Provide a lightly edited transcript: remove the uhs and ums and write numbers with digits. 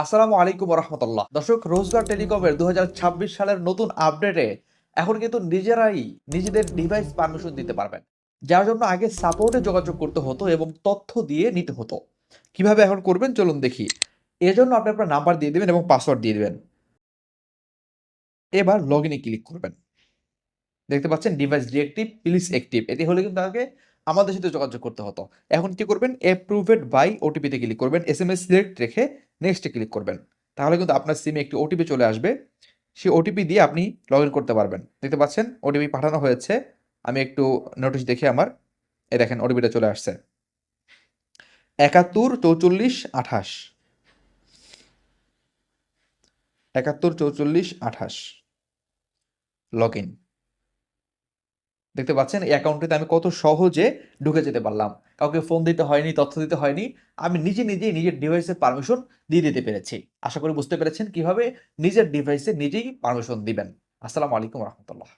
আসসালামু আলাইকুম রহমতুল্লাহ। দর্শক, রোজগার টেলিকমের 2026 সালের নতুন আপডেটে এখন কিন্তু নিজেরাই নিজেদের ডিভাইস পারমিশন দিতে পারবেন, যার জন্য আগে সাপোর্টে যোগাযোগ করতে হতো এবং তথ্য দিয়ে নিতে হতো। কিভাবে এখন করবেন চলুন দেখি। এজন্য আপনি আপনার নাম্বার দিয়ে দিবেন এবং পাসওয়ার্ড দিয়ে দিবেন। এবার লগ ইনে ক্লিক করবেন। দেখতে পাচ্ছেন ডিভাইস ডিএক্টিভ প্লিজ অ্যাক্টিভ, এটি হলে কিন্তু আগে আমাদের সাথে যোগাযোগ করতে হতো। এখন কি করবেন, অ্যাপ্রুভড বাই ওটিপিতে ক্লিক করবেন, এসএমএস সিলেক্ট রেখে নেক্সটে ক্লিক করবেন। তাহলে কিন্তু আপনার সিমে একটি ওটিপি চলে আসবে। সেই ওটিপি দিয়ে আপনি লগ ইন করতে পারবেন। দেখতে পাচ্ছেন ওটিপি পাঠানো হয়েছে। আমি একটু নোটিশ দেখি আমার। এই দেখেন ওটিপিটা চলে আসছে, ৭১ ৪৪ ২৮। ৭১ ৪৪ ২৮ লগ ইন। দেখতে পাচ্ছেন এই অ্যাকাউন্টটিতে আমি কত সহজে ঢুকে যেতে পারলাম। কাউকে ফোন দিতে হয়নি, তথ্য দিতে হয়নি। আমি নিজেই নিজের ডিভাইসের পারমিশন দিয়ে দিতে পেরেছি। আশা করি বুঝতে পেরেছেন কিভাবে নিজের ডিভাইসে নিজেই পারমিশন দিবেন। আসসালামু আলাইকুম রহমতুল্লাহ।